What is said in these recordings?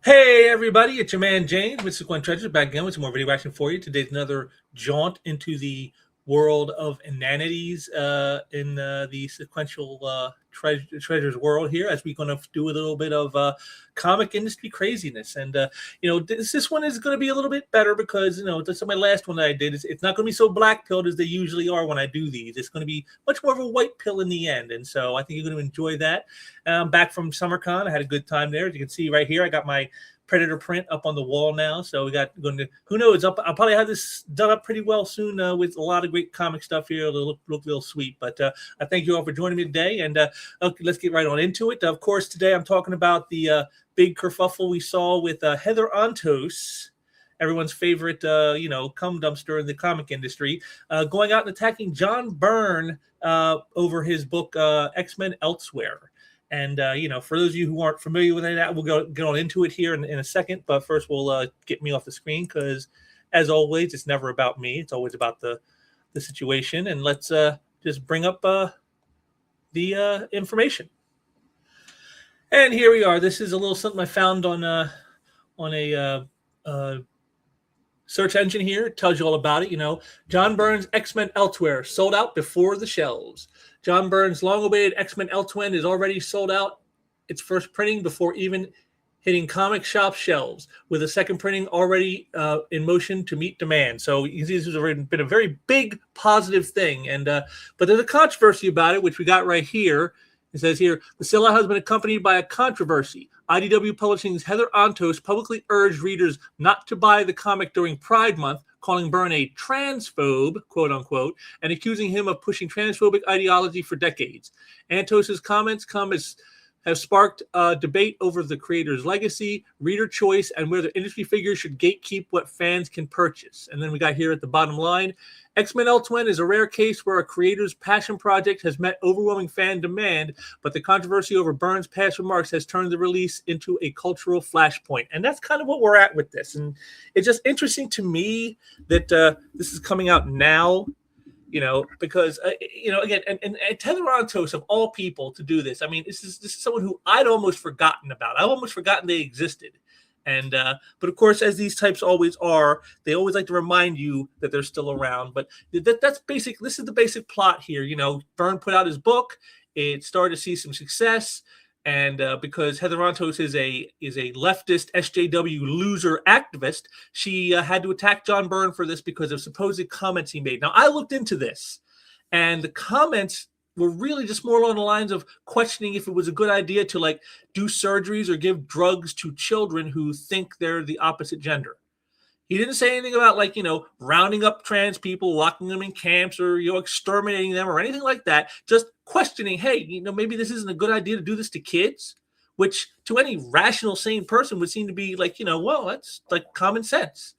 Hey everybody, it's your man James, Mr. Quinn Treasures, back again with some more video action for you. Today's another jaunt into the world of inanities in the sequential treasures world here, as we're going to do a little bit of comic industry craziness. And this one is going to be a little bit better because this is my last one that I did. It's not going to be so black pilled as they usually are when I do these. It's going to be much more of a white pill in the end, and so I think you're going to enjoy that. Back from SummerCon, I had a good time there. As you can see right here, I got my Predator print up on the wall now, so we got going to, who knows, I'll probably have this done up pretty well soon with a lot of great comic stuff here. It'll look real sweet. But I thank you all for joining me today, and okay, let's get right on into it. Of course, today I'm talking about the big kerfuffle we saw with Heather Antos, everyone's favorite cum dumpster in the comic industry, going out and attacking John Byrne over his book X-Men Elsewhere. And, for those of you who aren't familiar with that, we'll get on into it here in a second. But first, we'll get me off the screen because, as always, it's never about me. It's always about the situation. And let's just bring up the information. And here we are. This is a little something I found on a search engine here. It tells you all about it. John Byrne's X-Men Elsewhere sold out before the shelves. John Byrne's long-awaited X-Men Elsewhere is already sold out its first printing before even hitting comic shop shelves, with a second printing already in motion to meet demand. So you see, this has been a very big positive thing. And but there's a controversy about it, which we got right here. It says here, the sellout has been accompanied by a controversy. IDW Publishing's Heather Antos publicly urged readers not to buy the comic during Pride Month, calling Byrne a transphobe, quote unquote, and accusing him of pushing transphobic ideology for decades. Antos's comments have sparked debate over the creator's legacy, reader choice, and whether industry figures should gatekeep what fans can purchase. And then we got here at the bottom line, X-Men Elsewhere is a rare case where a creator's passion project has met overwhelming fan demand, but the controversy over Byrne's past remarks has turned the release into a cultural flashpoint. And that's kind of what we're at with this. And it's just interesting to me that this is coming out now, because again, and Heather Antos, of all people, to do this. I mean, this is someone who I'd almost forgotten about. I've almost forgotten they existed. And but of course, as these types always are, they always like to remind you that they're still around. But that's basic. This is the basic plot here. Byrne put out his book. It started to see some success. And because Heather Antos is a leftist SJW loser activist, she had to attack John Byrne for this because of supposed comments he made. Now, I looked into this, and the comments were really just more along the lines of questioning if it was a good idea to do surgeries or give drugs to children who think they're the opposite gender. He didn't say anything about rounding up trans people, locking them in camps, or exterminating them or anything like that. Just questioning, hey, maybe this isn't a good idea to do this to kids, which to any rational, sane person would seem to be well, that's common sense.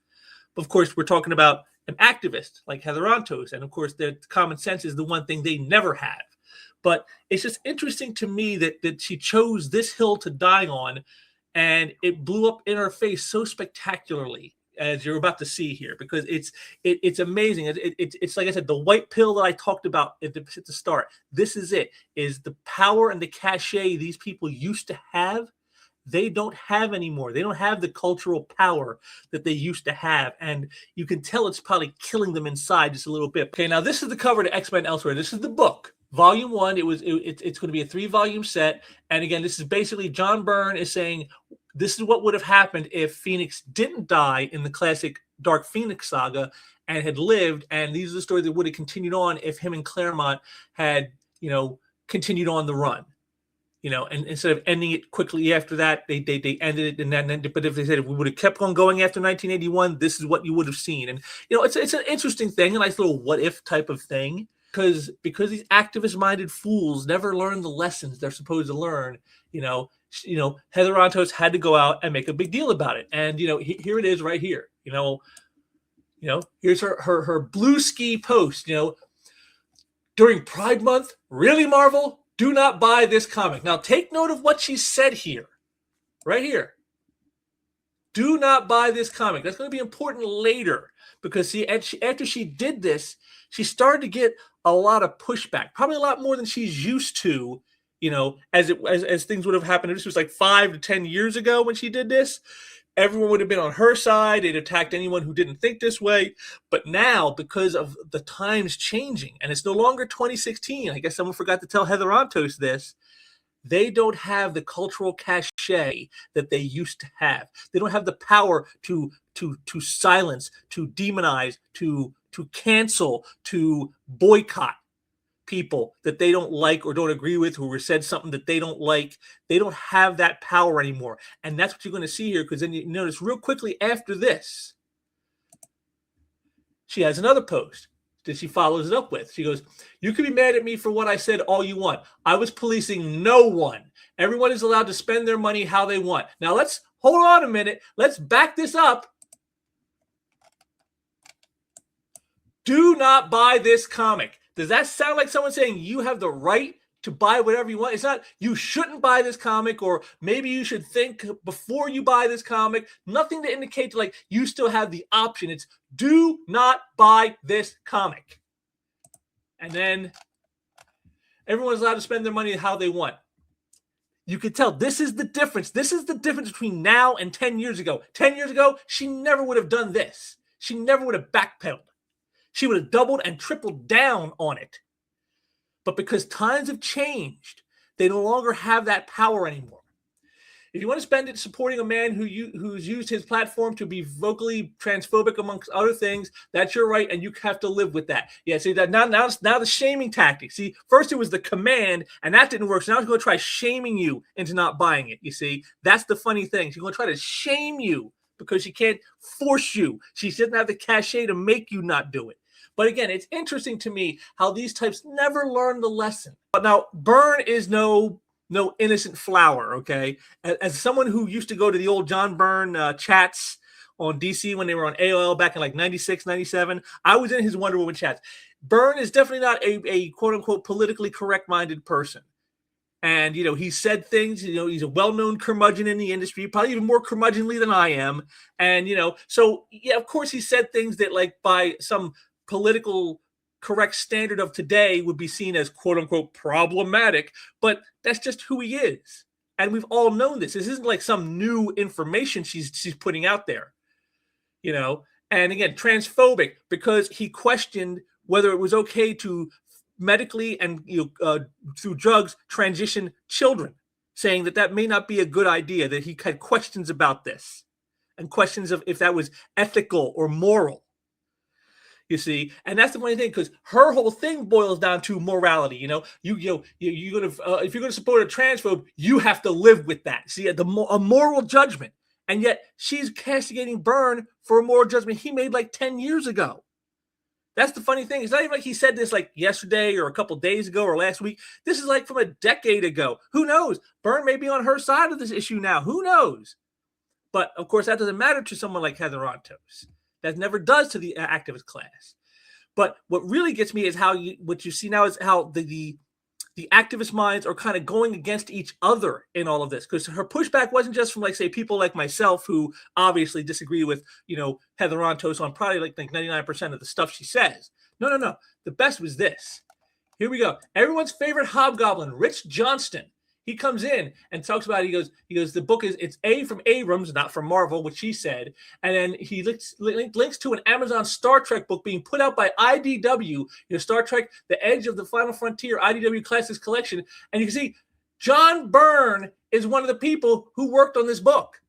But of course, we're talking about an activist like Heather Antos, and of course, their common sense is the one thing they never have. But it's just interesting to me that she chose this hill to die on, and it blew up in her face so spectacularly, as you're about to see here, because it's amazing. It's like I said, the white pill that I talked about at the start. This is it: is the power and the cachet these people used to have. They don't have anymore. They don't have the cultural power that they used to have, and you can tell it's probably killing them inside just a little bit. Okay, now this is the cover to X-Men Elsewhere. This is the book, Volume 1. It's going to be a 3-volume set, and again, this is basically John Byrne is saying, this is what would have happened if Phoenix didn't die in the classic Dark Phoenix saga and had lived. And these are the stories that would have continued on if him and Claremont had, continued on the run. And instead of ending it quickly after that, they ended it. And then, but if they said if we would have kept on going after 1981, this is what you would have seen. And it's an interesting thing, a nice little what if type of thing, because these activist-minded fools never learn the lessons they're supposed to learn. Heather Antos had to go out and make a big deal about it. And, here it is right here. Here's her blue ski post, during Pride Month. Really, Marvel? Do not buy this comic. Now, take note of what she said here, right here. Do not buy this comic. That's going to be important later because, see, after she did this, she started to get a lot of pushback, probably a lot more than she's used to as things would have happened. This was like 5 to 10 years ago when she did this. Everyone would have been on her side. They'd attacked anyone who didn't think this way. But now, because of the times changing, and it's no longer 2016, I guess someone forgot to tell Heather Antos this, they don't have the cultural cachet that they used to have. They don't have the power to silence, to demonize, to cancel, to boycott people that they don't like or don't agree with, who said something that they don't like. They don't have that power anymore. And that's what you're going to see here, because then you notice real quickly after this, she has another post that she follows it up with. She goes, "You can be mad at me for what I said all you want. I was policing no one. Everyone is allowed to spend their money how they want." Now let's hold on a minute. Let's back this up. Do not buy this comic. Does that sound like someone saying you have the right to buy whatever you want? It's not, you shouldn't buy this comic, or maybe you should think before you buy this comic. Nothing to indicate like you still have the option. It's do not buy this comic. And then everyone's allowed to spend their money how they want. You can tell this is the difference. This is the difference between now and 10 years ago. 10 years ago, she never would have done this. She never would have backpedaled. She would have doubled and tripled down on it. But because times have changed, they no longer have that power anymore. If you want to spend it supporting a man who's used his platform to be vocally transphobic, amongst other things, that's your right, and you have to live with that. Yeah, see that now the shaming tactic. See, first it was the command, and that didn't work. So now she's going to try shaming you into not buying it. You see, that's the funny thing. She's going to try to shame you because she can't force you. She doesn't have the cachet to make you not do it. But again, it's interesting to me how these types never learn the lesson. But now, Byrne is no innocent flower, okay? As someone who used to go to the old John Byrne chats on DC when they were on AOL back in like 96, 97, I was in his Wonder Woman chats. Byrne is definitely not a quote-unquote politically correct-minded person. And, he said things, he's a well-known curmudgeon in the industry, probably even more curmudgeonly than I am. And, so, yeah, of course he said things that, like, by some political correct standard of today would be seen as quote unquote problematic, but that's just who he is. And we've all known this. This isn't like some new information she's putting out there, and again, transphobic because he questioned whether it was okay to medically and through drugs transition children, saying that may not be a good idea, that he had questions about this and questions of if that was ethical or moral. You see, and that's the funny thing, because her whole thing boils down to morality. You're gonna if you're gonna support a transphobe, you have to live with that. See, a moral judgment, and yet she's castigating Byrne for a moral judgment he made like 10 years ago. That's the funny thing. It's not even like he said this like yesterday or a couple days ago or last week. This is like from a decade ago. Who knows? Byrne may be on her side of this issue now. Who knows? But of course, that doesn't matter to someone like Heather Antos. That never does to the activist class. But what really gets me is what you see now is how the activist minds are kind of going against each other in all of this. Because her pushback wasn't just from, like, say, people like myself who obviously disagree with, Heather Antos on probably like 99% of the stuff she says. No. The best was this. Here we go. Everyone's favorite hobgoblin, Rich Johnston. He comes in and talks about it. He goes, the book it's A from Abrams, not from Marvel, which she said. And then he links to an Amazon Star Trek book being put out by IDW, Star Trek, The Edge of the Final Frontier, IDW Classics Collection. And you can see John Byrne is one of the people who worked on this book.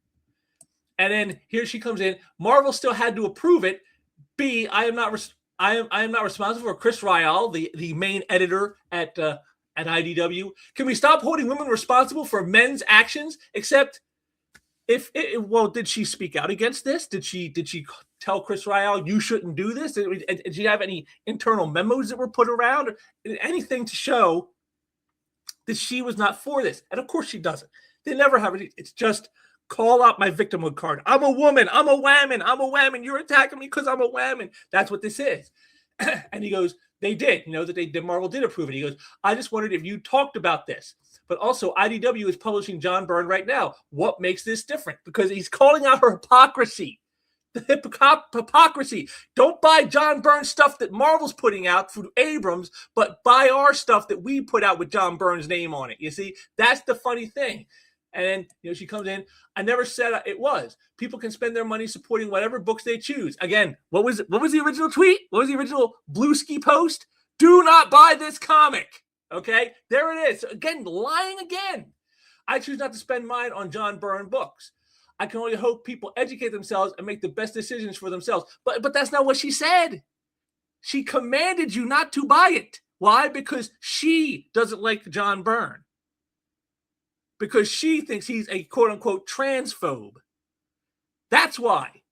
And then here she comes in. Marvel still had to approve it. B, I am not responsible for Chris Ryall, the main editor at IDW. Can we stop holding women responsible for men's actions? Except did she speak out against this? Did she tell Chris Ryall you shouldn't do this? Did she have any internal memos that were put around, or anything to show that she was not for this? And of course she doesn't. They never have it. It's just call out my victimhood card. I'm a woman. I'm a whammon. I'm a whammon. You're attacking me because I'm a whammon. That's what this is. And he goes, they did, that Marvel did approve it. He goes, I just wondered if you talked about this. But also, IDW is publishing John Byrne right now. What makes this different? Because he's calling out her hypocrisy. The hypocrisy. Don't buy John Byrne stuff that Marvel's putting out through Abrams, but buy our stuff that we put out with John Byrne's name on it. You see, that's the funny thing. And then, she comes in. I never said it was. People can spend their money supporting whatever books they choose. Again, what was the original tweet? What was the original Blue Ski post? Do not buy this comic. Okay, there it is. Again, lying again. I choose not to spend mine on John Byrne books. I can only hope people educate themselves and make the best decisions for themselves. But that's not what she said. She commanded you not to buy it. Why? Because she doesn't like John Byrne. Because she thinks he's a quote-unquote transphobe. That's why.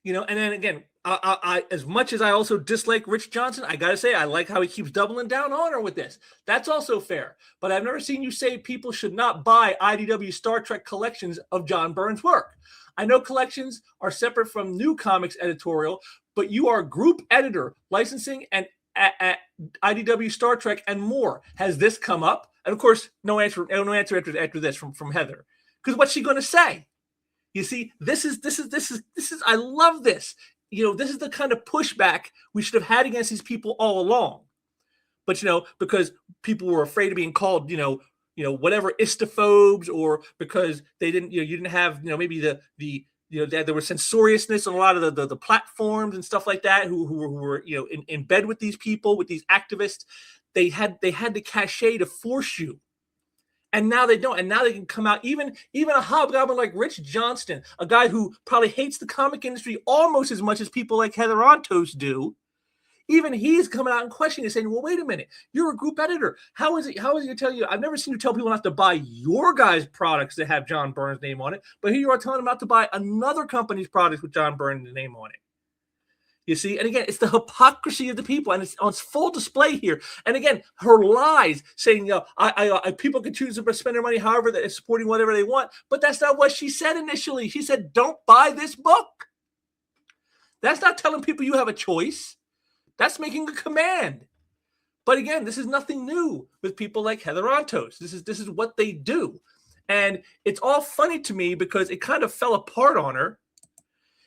And then again, I as much as I also dislike Rich Johnson, I got to say, I like how he keeps doubling down on her with this. That's also fair. But I've never seen you say people should not buy IDW Star Trek collections of John Byrne's work. I know collections are separate from New Comics editorial, but you are group editor, licensing, and at IDW Star Trek and more. Has this come up? And of course, no answer after this from Heather. Because what's she going to say? You see, this is. I love this. This is the kind of pushback we should have had against these people all along. But because people were afraid of being called, whatever istophobes, or because they didn't, you didn't have, maybe there was censoriousness on a lot of the platforms and stuff like that. Who were in bed with these people, with these activists. They had the cachet to force you. And now they don't. And now they can come out, even a hobgoblin like Rich Johnston, a guy who probably hates the comic industry almost as much as people like Heather Antos do. Even he's coming out and questioning and saying, well, wait a minute, you're a group editor. How is it to tell you? I've never seen you tell people not to buy your guys' products that have John Byrne's name on it. But here you are telling them not to buy another company's products with John Byrne's name on it. You see, and again, it's the hypocrisy of the people, and it's on full display here. And again, her lies saying, people can choose to spend their money however they're supporting whatever they want. But that's not what she said initially. She said, don't buy this book. That's not telling people you have a choice. That's making a command. But again, this is nothing new with people like Heather Antos. This is what they do. And it's all funny to me because it kind of fell apart on her.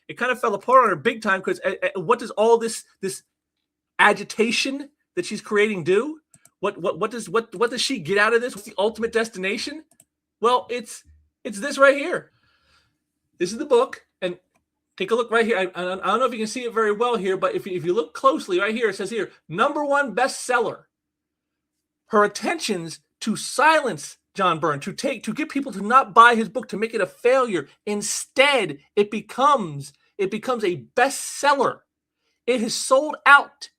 It kind of fell apart on her big time because what does all this agitation that she's creating do? What does she get out of this? What's the ultimate destination? Well, it's this right here. This is the book, and take a look right here. I don't know if you can see it very well here, but if you look closely right here, it says here, #1 bestseller. Her attentions to silence John Byrne, to get people to not buy his book, to make it a failure. Instead, it becomes a bestseller. It has sold out.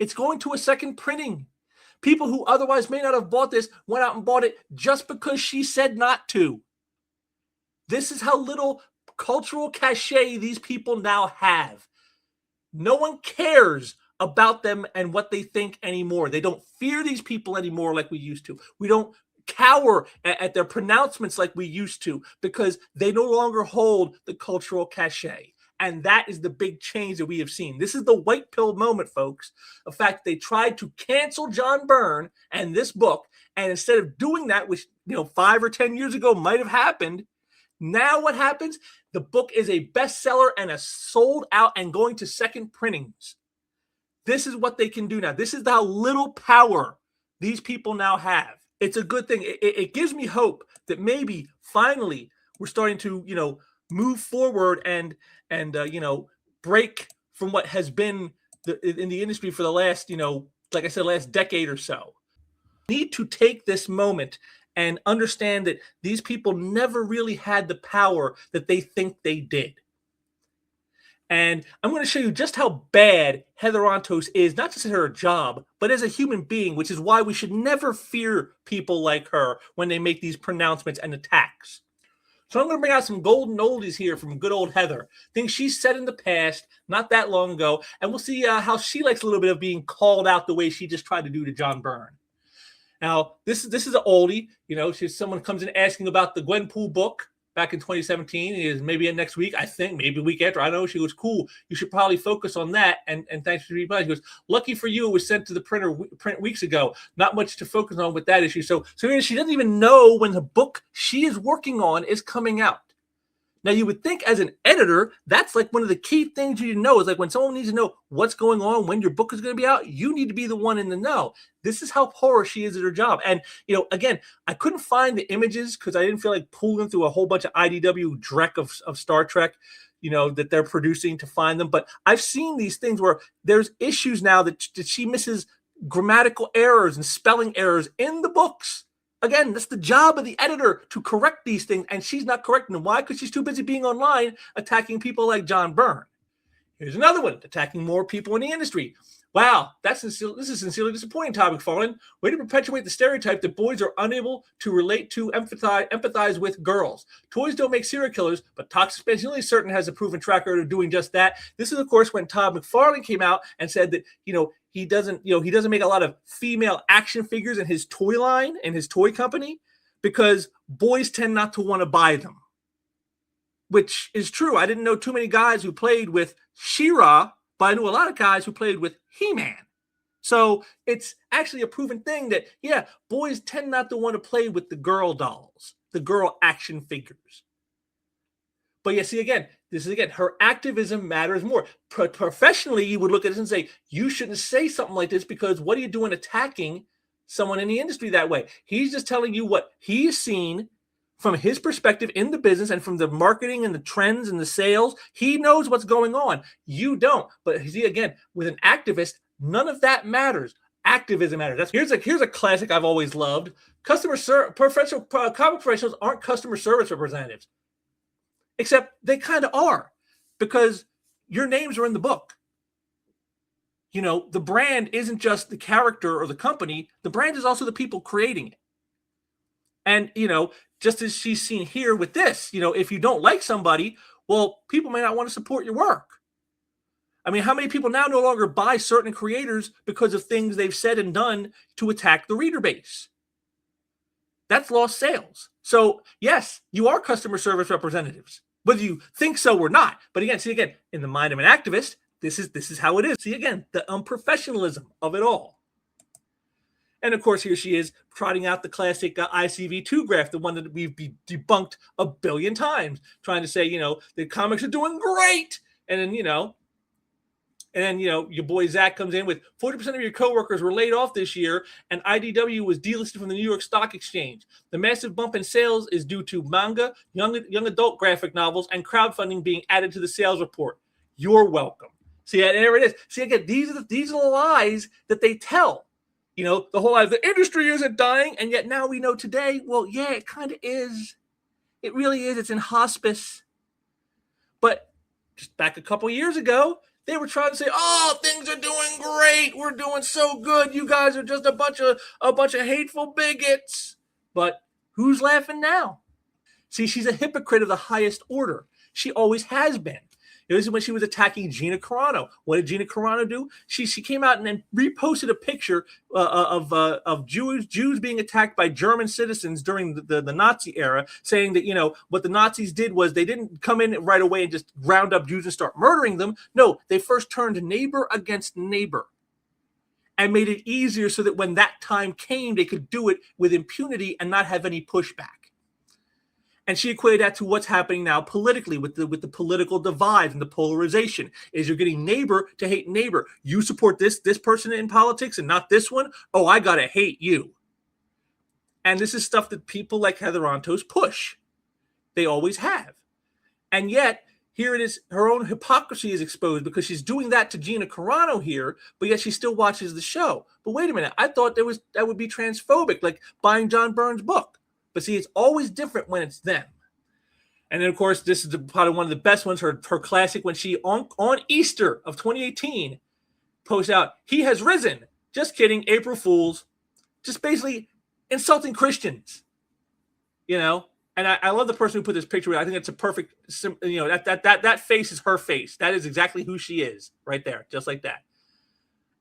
It's going to a second printing. People who otherwise may not have bought this went out and bought it just because she said not to. This is how little cultural cachet these people now have. No one cares about them and what they think anymore. They don't fear these people anymore like we used to. We don't cower at their pronouncements like we used to because they no longer hold the cultural cachet. And that is the big change that we have seen. This is the white pill moment, folks. The fact they tried to cancel John Byrne and this book, and instead of doing that, which 5 or 10 years ago might have happened, now what happens? The book is a bestseller and a sold out and going to second printings. This is what they can do now. This is how little power these people now have. It's a good thing. It gives me hope that maybe finally we're starting to, move forward and break from what has been in the industry for the last, like I said, last decade or so. We need to take this moment and understand that these people never really had the power that they think they did. And I'm going to show you just how bad Heather Antos is, not just at her job, but as a human being, which is why we should never fear people like her when they make these pronouncements and attacks. So I'm going to bring out some golden oldies here from good old Heather. Things she said in the past, not that long ago, and we'll see how she likes a little bit of being called out the way she just tried to do to John Byrne. Now, this is an oldie. Someone comes in asking about the Gwenpool book back in 2017. It is maybe next week, I think, maybe a week after. I don't know. She goes, cool. You should probably focus on that. And thanks for the reply. She goes, lucky for you, it was sent to the print weeks ago. Not much to focus on with that issue. So she doesn't even know when the book she is working on is coming out. Now, you would think as an editor, that's like one of the key things you need to know is like when someone needs to know what's going on, when your book is going to be out, you need to be the one in the know. This is how poor she is at her job. And, again, I couldn't find the images because I didn't feel like pulling through a whole bunch of IDW dreck of Star Trek, that they're producing to find them. But I've seen these things where there's issues now that she misses grammatical errors and spelling errors in the books. Again, that's the job of the editor to correct these things, and she's not correcting them. Why? Because she's too busy being online attacking people like John Byrne. Here's another one, attacking more people in the industry. Wow, this is sincerely disappointing, Todd McFarlane. Way to perpetuate the stereotype that boys are unable to relate to, empathize with girls. Toys don't make serial killers, but Toxic Masculinity certain has a proven track record of doing just that. This is, of course, when Todd McFarlane came out and said that, he doesn't make a lot of female action figures in his toy line and his toy company because boys tend not to want to buy them. Which is true. I didn't know too many guys who played with She-Ra, but I knew a lot of guys who played with He-Man. So it's actually a proven thing that, boys tend not to want to play with the girl dolls, the girl action figures. But this is her activism matters more. Professionally, you would look at this and say, you shouldn't say something like this because what are you doing attacking someone in the industry that way? He's just telling you what he's seen from his perspective in the business and from the marketing and the trends and the sales. He knows what's going on. You don't. But see, again, with an activist, none of that matters. Activism matters. Here's a classic I've always loved. Comic professionals aren't customer service representatives. Except they kind of are, because your names are in the book. The brand isn't just the character or the company. The brand is also the people creating it. And, just as she's seen here with this, if you don't like somebody, well, people may not want to support your work. I mean, how many people now no longer buy certain creators because of things they've said and done to attack the reader base? That's lost sales. So, yes, you are customer service representatives, whether you think so or not. But again, in the mind of an activist, this is how it is. See, again, the unprofessionalism of it all. And of course, here she is trotting out the classic ICV2 graph, the one that we've debunked a billion times, trying to say, the comics are doing great. And then, your boy Zach comes in with 40% of your coworkers were laid off this year, and IDW was delisted from the New York Stock Exchange. The massive bump in sales is due to manga, young adult graphic novels, and crowdfunding being added to the sales report. You're welcome. See, and there it is. See, again, these are the lies that they tell. The whole lie, the industry isn't dying, and yet now we know today, well, yeah, it kind of is. It really is. It's in hospice. But just back a couple years ago, they were trying to say, "Oh, things are doing great. We're doing so good. You guys are just a bunch of hateful bigots." But who's laughing now? See, she's a hypocrite of the highest order. She always has been. This is when she was attacking Gina Carano. What did Gina Carano do? She came out and then reposted a picture of Jews being attacked by German citizens during the Nazi era, saying that, what the Nazis did was they didn't come in right away and just round up Jews and start murdering them. No, they first turned neighbor against neighbor and made it easier so that when that time came, they could do it with impunity and not have any pushback. And she equated that to what's happening now politically with the political divide and the polarization. Is you're getting neighbor to hate neighbor. You support this person in politics and not this one? Oh, I gotta hate you. And this is stuff that people like Heather Antos push. They always have. And yet, here it is, her own hypocrisy is exposed because she's doing that to Gina Carano here, but yet she still watches the show. But wait a minute, I thought that would be transphobic, like buying John Byrne's book. But see, it's always different when it's them. And then, of course, this is probably one of the best ones, her classic, when she, on Easter of 2018, posts out, "He has risen." Just kidding, April Fools. Just basically insulting Christians. And I love the person who put this picture. I think it's a perfect, that face is her face. That is exactly who she is right there, just like that.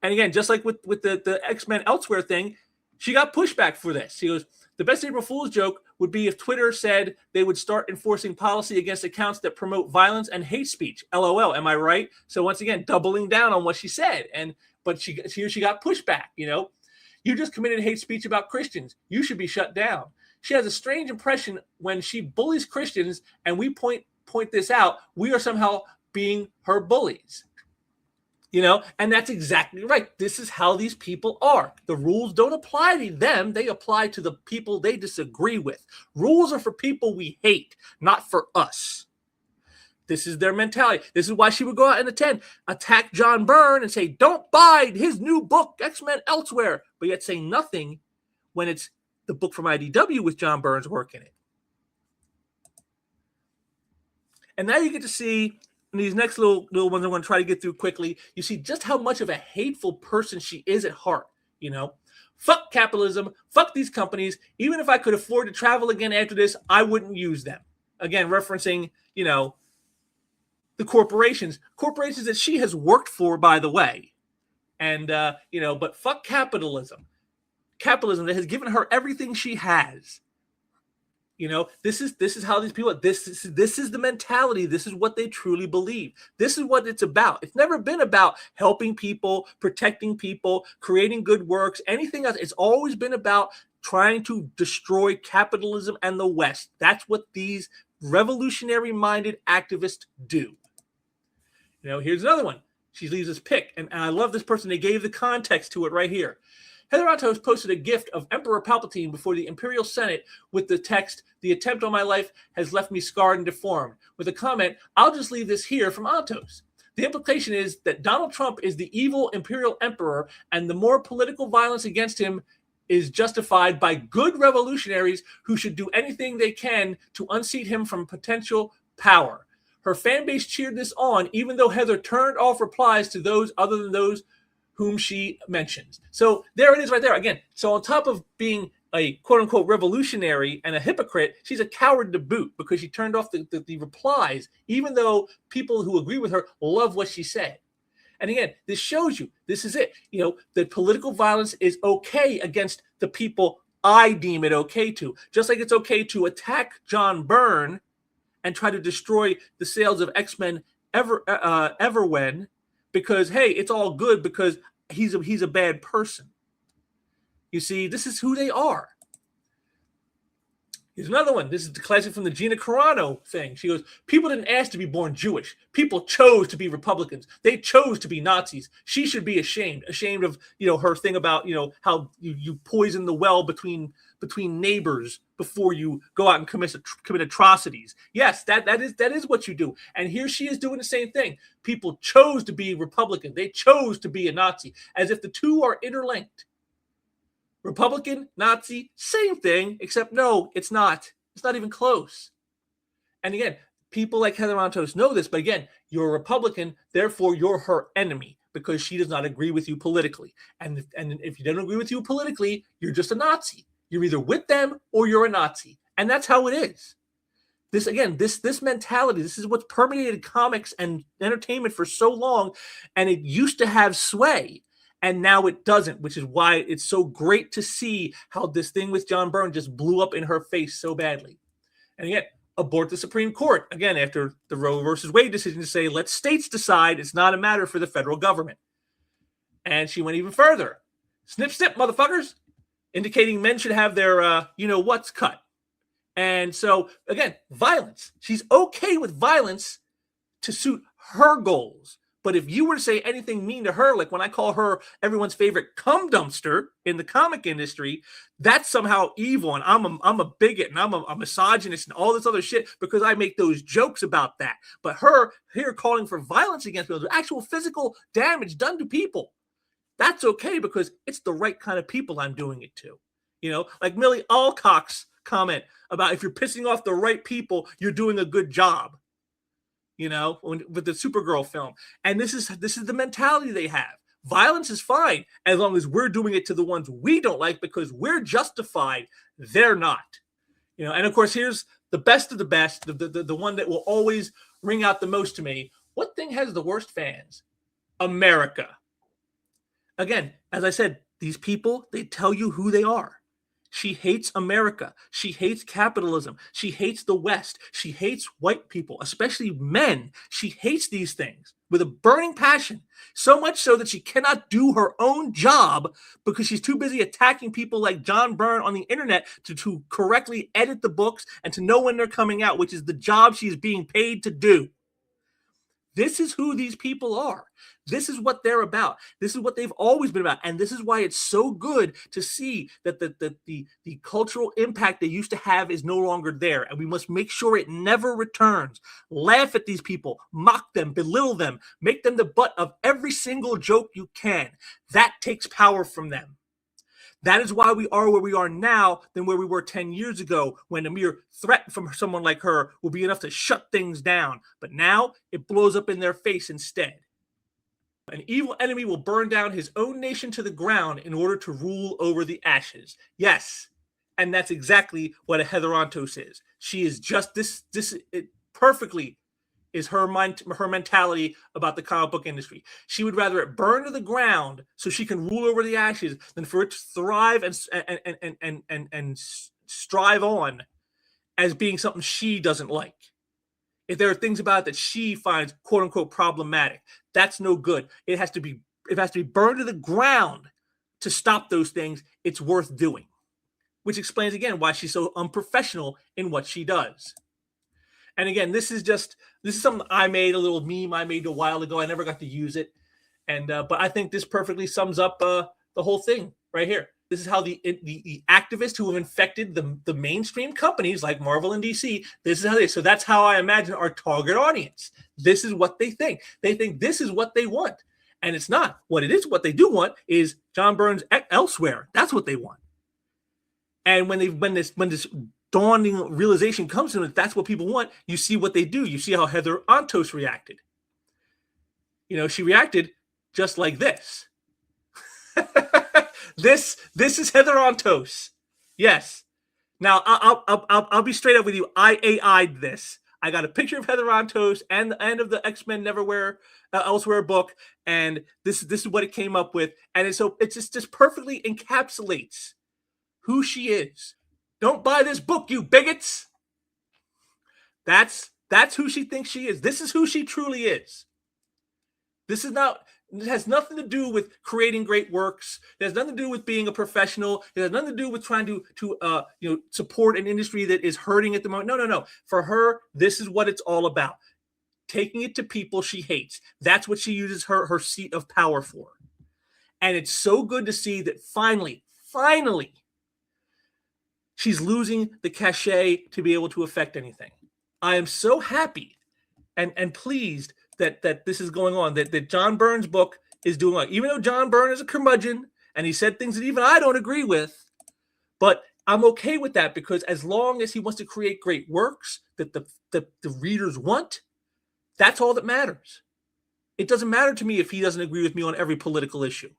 And again, just like with the X-Men Elsewhere thing, she got pushback for this. She goes, "The best April Fool's joke would be if Twitter said they would start enforcing policy against accounts that promote violence and hate speech. LOL, am I right?" So once again, doubling down on what she said. But she got pushback, "You just committed hate speech about Christians. You should be shut down." She has a strange impression when she bullies Christians and we point point this out, we are somehow being her bullies. And that's exactly right. This is how these people are. The rules don't apply to them. They apply to the people they disagree with. Rules are for people we hate, not for us. This is their mentality. This is why she would go out and attack John Byrne and say, don't buy his new book, X-Men Elsewhere, but yet say nothing when it's the book from IDW with John Byrne's work in it. And now you get to see in these next little ones I'm going to try to get through quickly, you see just how much of a hateful person she is at heart. Fuck capitalism, fuck these companies. Even if I could afford to travel again after this, I wouldn't use them. Again, referencing, the corporations that she has worked for, by the way. And, but fuck capitalism that has given her everything she has. This is how these people, this is the mentality. This is what they truly believe. This is what it's about. It's never been about helping people, protecting people, creating good works, anything else. It's always been about trying to destroy capitalism and the West. That's what these revolutionary-minded activists do. Here's another one. She leaves this pic, and I love this person. They gave the context to it right here. Heather Antos posted a gift of Emperor Palpatine before the Imperial Senate with the text, "The attempt on my life has left me scarred and deformed," with a comment, "I'll just leave this here," from Antos. The implication is that Donald Trump is the evil Imperial Emperor, and the more political violence against him is justified by good revolutionaries who should do anything they can to unseat him from potential power. Her fan base cheered this on, even though Heather turned off replies to those other than those whom she mentions. So there it is right there. Again, so on top of being a quote-unquote revolutionary and a hypocrite, she's a coward to boot because she turned off the replies, even though people who agree with her love what she said. And again, this shows you, this is it, that political violence is okay against the people I deem it okay to. Just like it's okay to attack John Byrne and try to destroy the sales of X-Men Everwhen, because, hey, it's all good because he's a bad person. You see, this is who they are. Here's another one. This is the classic from the Gina Carano thing. She goes, people didn't ask to be born Jewish. People chose to be Republicans. They chose to be Nazis. She should be ashamed of, her thing about, how you poison the well between neighbors before you go out and commit atrocities. Yes, that is what you do. And here she is doing the same thing. People chose to be Republican. They chose to be a Nazi, as if the two are interlinked. Republican, Nazi, same thing, except no, it's not. It's not even close. And again, people like Heather Antos know this, but again, you're a Republican, therefore you're her enemy because she does not agree with you politically. And if you don't agree with you politically, you're just a Nazi. You're either with them or you're a Nazi. And that's how it is. This mentality, this is what's permeated comics and entertainment for so long, and it used to have sway. And now it doesn't, which is why it's so great to see how this thing with John Byrne just blew up in her face so badly. And again, abort the Supreme Court, again, after the Roe versus Wade decision to say, let states decide, it's not a matter for the federal government. And she went even further. Snip, snip, motherfuckers, indicating men should have their, what's cut. And so, again, violence. She's okay with violence to suit her goals. But if you were to say anything mean to her, like when I call her everyone's favorite cum dumpster in the comic industry, that's somehow evil. And I'm a bigot and I'm a misogynist and all this other shit because I make those jokes about that. But her here calling for violence against people, actual physical damage done to people, that's okay because it's the right kind of people I'm doing it to. Like Millie Alcock's comment about if you're pissing off the right people, you're doing a good job. With the Supergirl film. And this is the mentality they have. Violence is fine as long as we're doing it to the ones we don't like because we're justified. They're not. And of course, here's the best of the best, the one that will always ring out the most to me. What thing has the worst fans? America. Again, as I said, these people, they tell you who they are. She hates America. She hates capitalism. She hates the West. She hates white people, especially men. She hates these things with a burning passion, so much so that she cannot do her own job because she's too busy attacking people like John Byrne on the internet to correctly edit the books and to know when they're coming out, which is the job she's being paid to do. This is who these people are. This is what they're about. This is what they've always been about. And this is why it's so good to see that the cultural impact they used to have is no longer there. And we must make sure it never returns. Laugh at these people, mock them, belittle them, make them the butt of every single joke you can. That takes power from them. That is why we are where we are now than where we were 10 years ago, when a mere threat from someone like her will be enough to shut things down. But now it blows up in their face instead. An evil enemy will burn down his own nation to the ground in order to rule over the ashes. Yes, and that's exactly what a Heather Antos is. She is just this it perfectly is her mentality about the comic book industry. She would rather it burn to the ground so she can rule over the ashes than for it to thrive and strive on as being something she doesn't like. If there are things about it that she finds quote unquote problematic, that's no good. It has to be burned to the ground to stop those things. It's worth doing, which explains again why she's so unprofessional in what she does. And again, this is something I made, a little meme I made a while ago. I never got to use it, but I think this perfectly sums up the whole thing right here. This is how the activists who have infected the mainstream companies like Marvel and DC. This is how so that's how I imagine our target audience. This is what they think. They think this is what they want, and it's not. What it is, what they do want is John Byrne's Elsewhere. That's what they want. And when this dawning realization comes to them that that's what people want, you see what they do. You see how Heather Antos reacted. She reacted just like this. This is Heather Antos. Yes. Now I'll be straight up with you. I AI'd this. I got a picture of Heather Antos and the end of the X-Men Elsewhere book, and this is what it came up with, and it just perfectly encapsulates who she is. Don't buy this book, you bigots. That's who she thinks she is. This is who she truly is. It has nothing to do with creating great works. It has nothing to do with being a professional. It has nothing to do with trying to support an industry that is hurting at the moment. No. For her, this is what it's all about. Taking it to people she hates. That's what she uses her seat of power for. And it's so good to see that finally, she's losing the cachet to be able to affect anything. I am so happy and pleased that this is going on, that John Byrne's book is doing well. Even though John Byrne is a curmudgeon and he said things that even I don't agree with, but I'm okay with that, because as long as he wants to create great works that the readers want, that's all that matters. It doesn't matter to me if he doesn't agree with me on every political issue.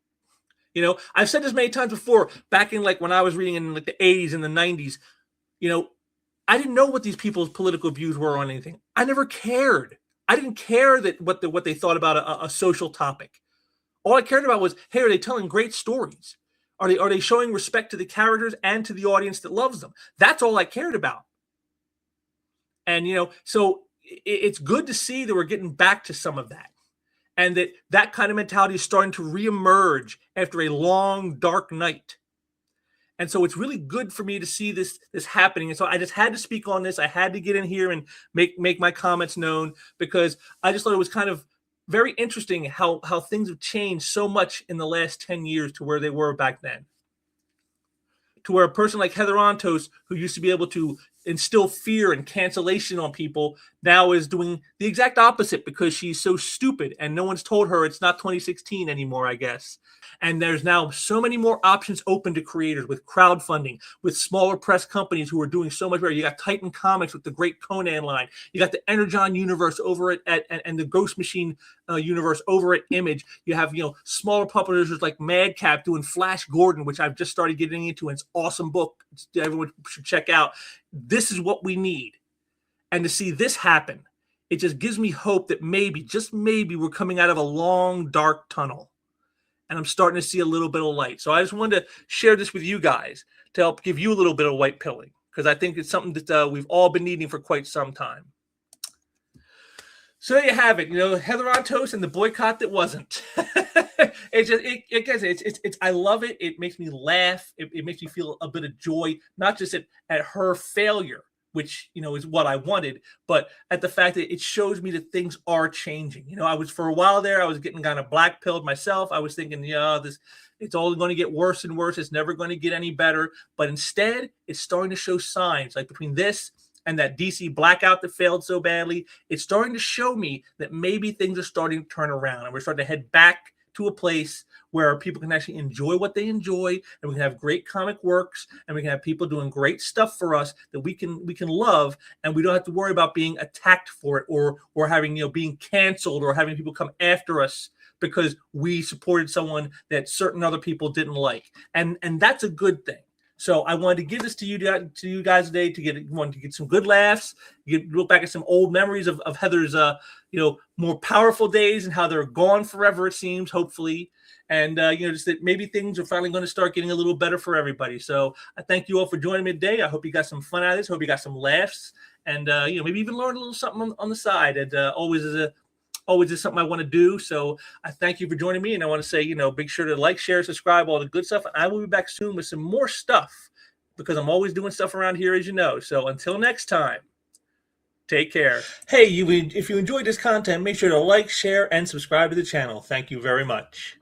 I've said this many times before, back in when I was reading in the 80s and the 90s, I didn't know what these people's political views were on anything. I never cared. I didn't care what they thought about a social topic. All I cared about was, hey, are they telling great stories? Are they showing respect to the characters and to the audience that loves them? That's all I cared about. And so it's good to see that we're getting back to some of that. And that kind of mentality is starting to reemerge after a long, dark night. And so it's really good for me to see this happening. And so I just had to speak on this. I had to get in here and make my comments known, because I just thought it was kind of very interesting how things have changed so much in the last 10 years to where they were back then. To where a person like Heather Antos, who used to be able to instill fear and cancellation on people, now is doing the exact opposite because she's so stupid and no one's told her it's not 2016 anymore, I guess. And there's now so many more options open to creators with crowdfunding, with smaller press companies who are doing so much better. You got Titan Comics with the great Conan line. You got the Energon universe over and the Ghost Machine universe over at Image. You have smaller publishers like Madcap doing Flash Gordon, which I've just started getting into, and it's an awesome book. Everyone should check out. This is what we need. And to see this happen, it just gives me hope that maybe, just maybe, we're coming out of a long, dark tunnel. And I'm starting to see a little bit of light. So I just wanted to share this with you guys. to help give you a little bit of white pilling, because I think it's something that we've all been needing for quite some time. So there you have it. Heather Antos and the boycott that wasn't. It's I love it. It makes me laugh. It makes me feel a bit of joy, not just at her failure, which is what I wanted, but at the fact that it shows me that things are changing. I was, for a while there, I was getting kind of black pilled myself. I was thinking, it's only going to get worse and worse. It's never going to get any better. But instead, it's starting to show signs, like between this and that DC blackout that failed so badly, it's starting to show me that maybe things are starting to turn around, and we're starting to head back to a place where people can actually enjoy what they enjoy, and we can have great comic works, and we can have people doing great stuff for us that we can love, and we don't have to worry about being attacked for it, or having being canceled, or having people come after us because we supported someone that certain other people didn't like, and that's a good thing. So I wanted to give this to you guys today to get some good laughs, look back at some old memories of Heather's more powerful days and how they're gone forever, it seems, hopefully. And just that maybe things are finally going to start getting a little better for everybody. So I thank you all for joining me today. I hope you got some fun out of this. Hope you got some laughs, and maybe even learn a little something on the side. And always is something I want to do. So I thank you for joining me, and I want to say, make sure to like, share, subscribe, all the good stuff. And I will be back soon with some more stuff, because I'm always doing stuff around here, as you know. So until next time, take care. Hey, if you enjoyed this content, make sure to like, share, and subscribe to the channel. Thank you very much.